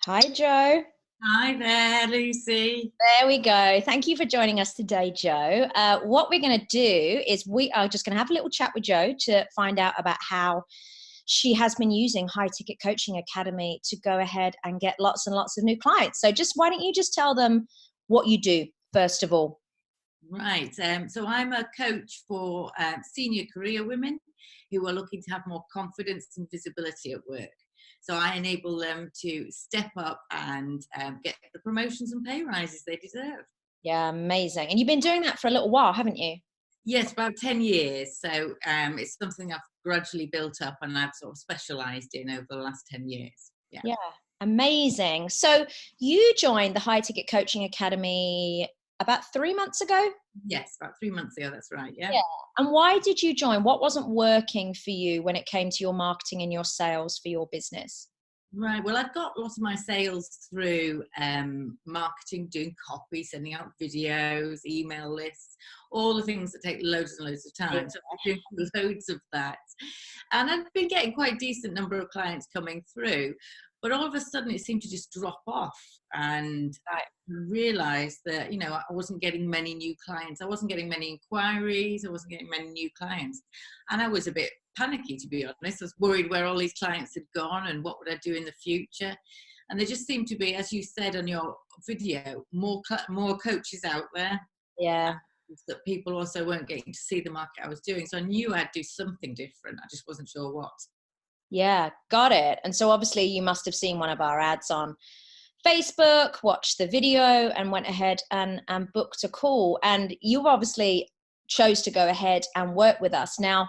Hi, Joe. Hi there, Lucy. There we go. Thank you for joining us today, Joe. What we're going to do is we are just going to have a little chat with Joe to find out about how she has been using High Ticket Coaching Academy to go ahead and get lots and lots of new clients. So just why don't you just tell them what you do, first of all? Right. So I'm a coach for senior career women who are looking to have more confidence and visibility at work. So I enable them to step up and get the promotions and pay rises they deserve. Yeah, amazing. And you've been doing that for a little while, haven't you? Yes, about 10 years. So it's something I've gradually built up and I've sort of specialised in over the last 10 years. Yeah. Yeah, amazing. So you joined the High Ticket Coaching Academy about 3 months ago? Yes, about 3 months ago. That's right. Yeah. Yeah. And why did you join? What wasn't working for you when it came to your marketing and your sales for your business? Right. Well, I've got lots of my sales through marketing, doing copy, sending out videos, email lists, all the things that take loads and loads of Yeah. time. So I've been doing loads of that. And I've been getting quite a decent number of clients coming through. But all of a sudden, it seemed to just drop off. And I Right. realized that, I wasn't getting many new clients. I wasn't getting many inquiries. I wasn't getting many new clients. And I was a bit panicky, to be honest. I was worried where all these clients had gone and what would I do in the future. And there just seemed to be, as you said on your video, more coaches out there. Yeah. That people also weren't getting to see the market I was doing. So I knew I'd do something different. I just wasn't sure what. Yeah. Got it. And so obviously you must have seen one of our ads on Facebook, watched the video, and went ahead and booked a call. And you obviously chose to go ahead and work with us. Now,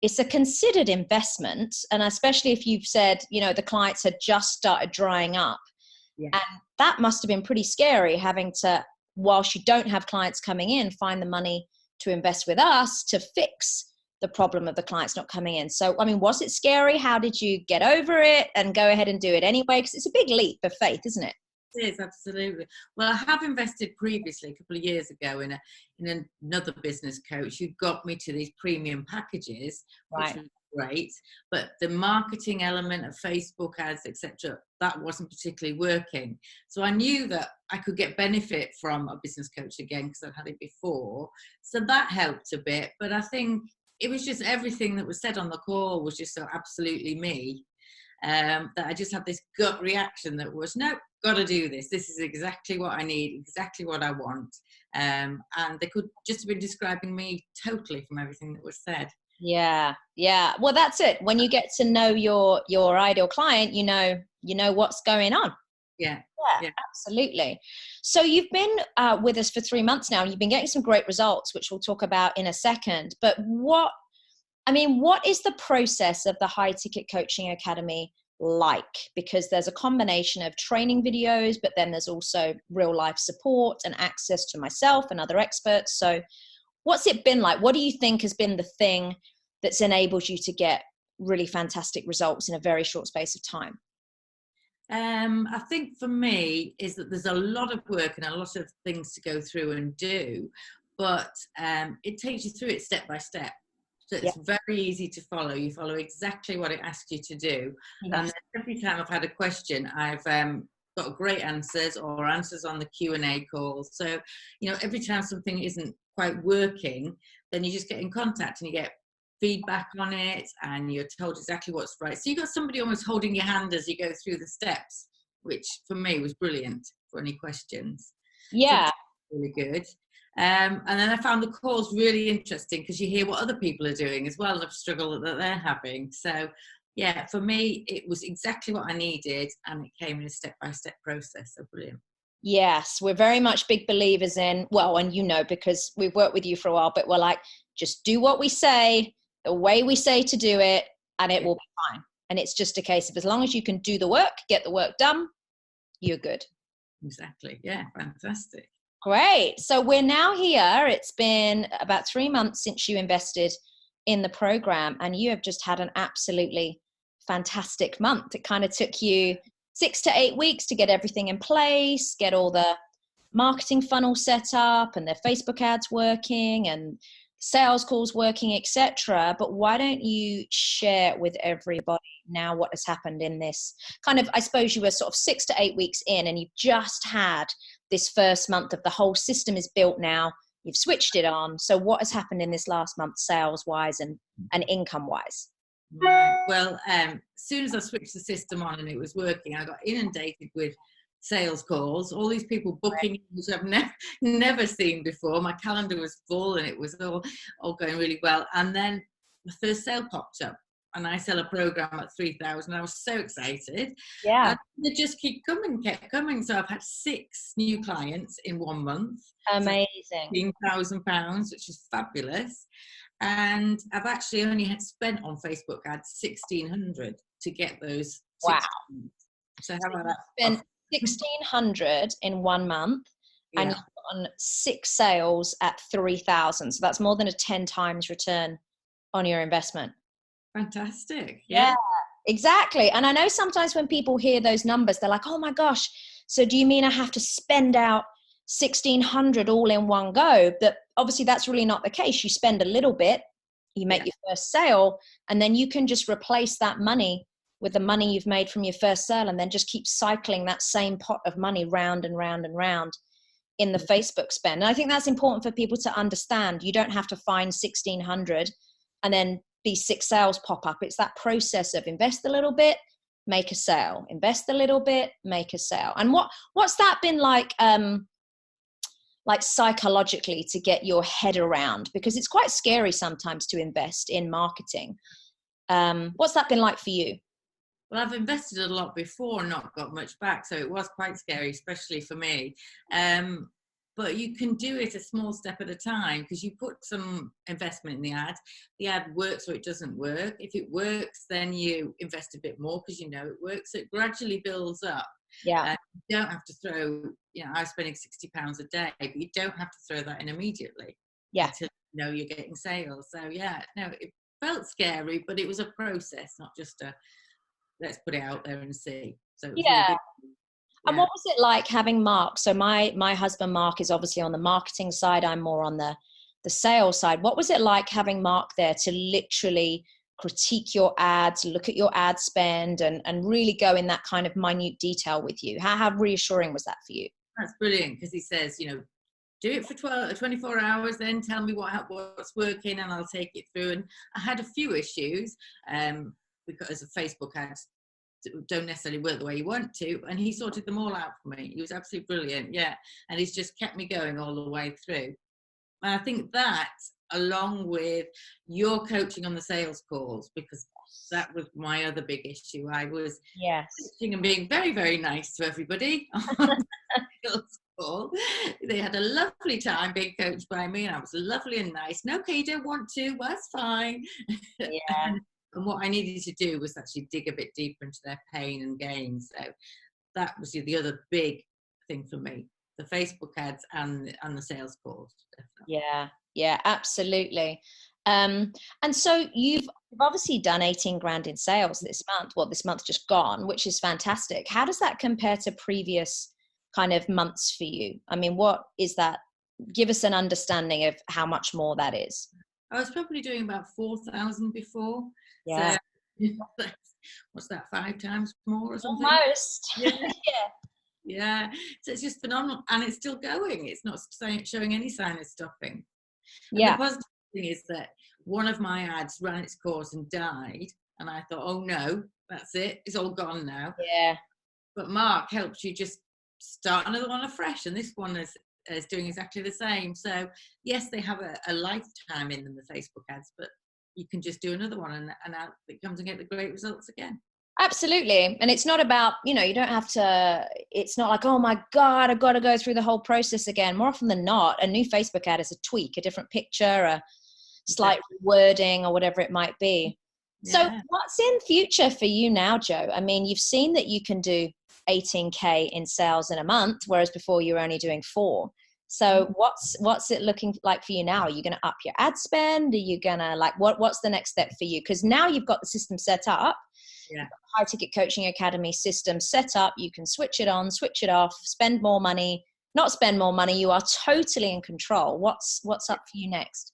it's a considered investment. And especially if you've said, the clients had just started drying up. Yeah. And that must have been pretty scary having to, whilst you don't have clients coming in, find the money to invest with us to fix the problem of the clients not coming in. So, I mean, was it scary? How did you get over it and go ahead and do it anyway? Because it's a big leap of faith, isn't it? It is, absolutely. Well, I have invested previously a couple of years ago in another business coach who got me to these premium packages, which Right. was great. But the marketing element of Facebook ads, etc., that wasn't particularly working. So I knew that I could get benefit from a business coach again because I've had it before. So that helped a bit. But I think it was just everything that was said on the call was just so absolutely me. That I just had this gut reaction that was, nope, got to do this. This is exactly what I need, exactly what I want. And they could just have been describing me totally from everything that was said. Yeah. Yeah. Well, that's it. When you get to know your ideal client, you know what's going on. Yeah. Yeah, Yeah. absolutely. So you've been with us for 3 months now, and you've been getting some great results, which we'll talk about in a second. But what is the process of the High Ticket Coaching Academy like? Because there's a combination of training videos, but then there's also real life support and access to myself and other experts. So what's it been like? What do you think has been the thing that's enabled you to get really fantastic results in a very short space of time? I think for me is that there's a lot of work and a lot of things to go through and do, but it takes you through it step by step. So Yeah. it's very easy to follow. You follow exactly what it asks you to do. Yes. And every time I've had a question, I've got great answers or answers on the Q&A calls. So, every time something isn't quite working, then you just get in contact and you get feedback on it and you're told exactly what's right. So you've got somebody almost holding your hand as you go through the steps, which for me was brilliant for any questions. So Yeah. that's really good. And then I found the calls really interesting because you hear what other people are doing as well, the struggle that they're having. So yeah, for me, it was exactly what I needed and it came in a step-by-step process. So brilliant. Yes, we're very much big believers in, well, and because we've worked with you for a while, but we're like, just do what we say, the way we say to do it, and it Yeah, will be fine. And it's just a case of as long as you can do the work, get the work done, you're good. exactly. Yeah, fantastic. Great. So we're now here. It's been about 3 months since you invested in the program, and you have just had an absolutely fantastic month. It kind of took you 6 to 8 weeks to get everything in place, get all the marketing funnel set up and their Facebook ads working and sales calls working, etc. But why don't you share with everybody now what has happened in this kind of, I suppose you were sort of 6 to 8 weeks in, and you've just had this first month of the whole system is built now. You've switched it on. So what has happened in this last month, sales wise and income wise? Right. Well, as soon as I switched the system on and it was working, I got inundated with sales calls, all these people booking, which I've never seen before. My calendar was full and it was all going really well. And then the first sale popped up, and I sell a program at 3,000. I was so excited. Yeah. And they just kept coming. So I've had 6 new clients in 1 month. Amazing. £15,000, which is fabulous. And I've actually only had spent on Facebook ads 1,600 to get those. Wow. So how about that? Spent 1,600 in 1 month, and you've got on 6 sales at 3,000. So that's more than a 10 times return on your investment. Fantastic. Yeah, exactly. And I know sometimes when people hear those numbers, they're like, oh my gosh, so do you mean I have to spend out 1,600 all in one go? But obviously that's really not the case. You spend a little bit, you make your first sale, and then you can just replace that money with the money you've made from your first sale, and then just keep cycling that same pot of money round and round and round in the Facebook spend. And I think that's important for people to understand. You don't have to find 1,600 and then these 6 sales pop up. It's that process of invest a little bit, make a sale, invest a little bit, make a sale. And what's that been like psychologically to get your head around? Because it's quite scary sometimes to invest in marketing. What's that been like for you? Well, I've invested a lot before and not got much back, so it was quite scary, especially for me. But you can do it a small step at a time, because you put some investment in the ad works or it doesn't work. If it works, then you invest a bit more because you know it works. So it gradually builds up. Yeah. You don't have to throw, I was spending £60 a day, but you don't have to throw that in immediately. Yeah. Until you know you're getting sales. So it felt scary, but it was a process, not just let's put it out there and see. So it was really good. And what was it like having Mark? So my husband Mark is obviously on the marketing side. I'm more on the sales side. What was it like having Mark there to literally critique your ads, look at your ad spend, and really go in that kind of minute detail with you? How reassuring was that for you? That's brilliant, because he says, do it for 24 hours, then tell me what's working and I'll take it through. And I had a few issues because of Facebook ads don't necessarily work the way you want to, and he sorted them all out for me. He was absolutely brilliant. And he's just kept me going all the way through. And I think that, along with your coaching on the sales calls, because that was my other big issue. I was coaching and being very, very nice to everybody on the sales call. They had a lovely time being coached by me, and I was lovely and nice. No, okay, you don't want to, well, that's fine. And what I needed to do was actually dig a bit deeper into their pain and gain. So that was the other big thing for me, the Facebook ads and the sales calls. Definitely. Yeah, absolutely. And so you've obviously done 18 grand in sales this month. Well, this month just gone, which is fantastic. How does that compare to previous kind of months for you? I mean, what is that? Give us an understanding of how much more that is. I was probably doing about 4,000 before. Yeah. So, what's that, 5 times more or something? Almost. Yeah. So it's just phenomenal, and it's still going. It's not showing any sign of stopping. And the positive thing is that one of my ads ran its course and died, and I thought, oh no, that's it. It's all gone now. Yeah. But Mark helps you just start another one afresh, and this one is doing exactly the same. So yes, they have a lifetime in them, the Facebook ads, but you can just do another one and out it comes and get the great results again. Absolutely. And it's not about, you don't have to, it's not like, oh my God, I've got to go through the whole process again. More often than not, a new Facebook ad is a tweak, a different picture, a slight wording or whatever it might be. So what's in future for you now, Jo? I mean, you've seen that you can do 18K in sales in a month, whereas before you were only doing 4. So what's it looking like for you now? Are you going to up your ad spend? Are you going to what's the next step for you? Because now you've got the system set up. High Ticket Coaching Academy system set up. You can switch it on, switch it off, spend more money, not spend more money. You are totally in control. What's up for you next?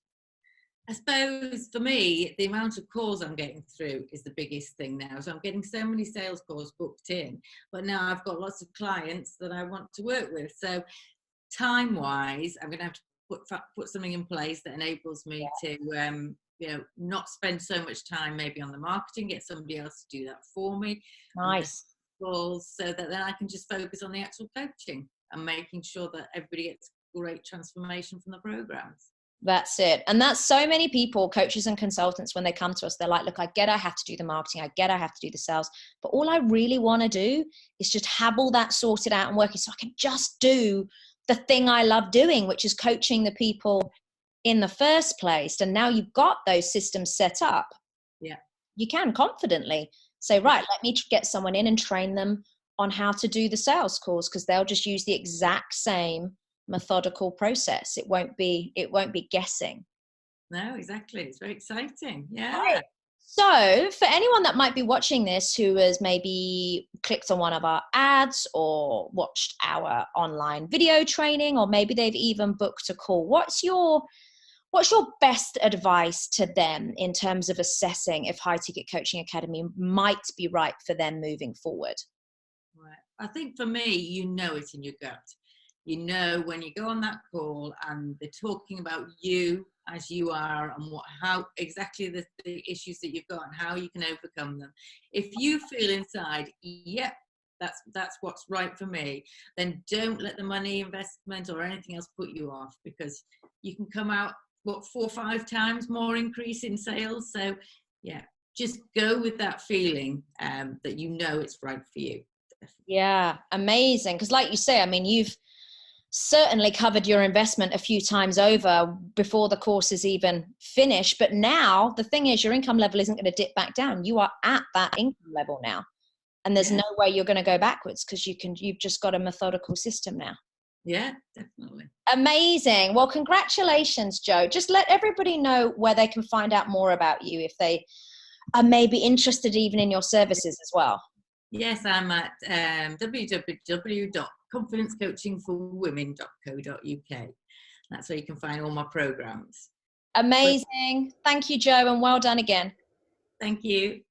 I suppose for me, the amount of calls I'm getting through is the biggest thing now. So I'm getting so many sales calls booked in, but now I've got lots of clients that I want to work with. So time-wise, I'm going to have to put something in place that enables me to, not spend so much time maybe on the marketing, get somebody else to do that for me. Nice. Calls, so that then I can just focus on the actual coaching and making sure that everybody gets great transformation from the programs. That's it. And that's so many people, coaches and consultants, when they come to us, they're like, look, I get I have to do the marketing. I get I have to do the sales. But all I really want to do is just have all that sorted out and working so I can just do the thing I love doing, which is coaching the people in the first place. And now you've got those systems set up. Yeah. You can confidently say, right, let me get someone in and train them on how to do the sales calls, because they'll just use the exact same methodical process. It won't be guessing. No, exactly. It's very exciting. Yeah. Right. So for anyone that might be watching this who has maybe clicked on one of our ads or watched our online video training, or maybe they've even booked a call, what's your best advice to them in terms of assessing if High Ticket Coaching Academy might be right for them moving forward? Right. I think for me, it in your gut. When you go on that call and they're talking about you as you are and how exactly the issues that you've got and how you can overcome them. If you feel inside, yep, that's what's right for me, then don't let the money investment or anything else put you off, because you can come out 4 or 5 times more increase in sales. So yeah, just go with that feeling that it's right for you. Definitely. Yeah, amazing. Because like you say, I mean, you've certainly covered your investment a few times over before the course is even finished. But now the thing is, your income level isn't going to dip back down. You are at that income level now. And there's no way you're going to go backwards, because you've just got a methodical system now. Yeah, definitely. Amazing. Well, congratulations, Jo. Just let everybody know where they can find out more about you if they are maybe interested even in your services as well. Yes, I'm at www.confidencecoachingforwomen.co.uk. That's where you can find all my programs. Amazing. Thank you, Jo, and well done again. Thank you.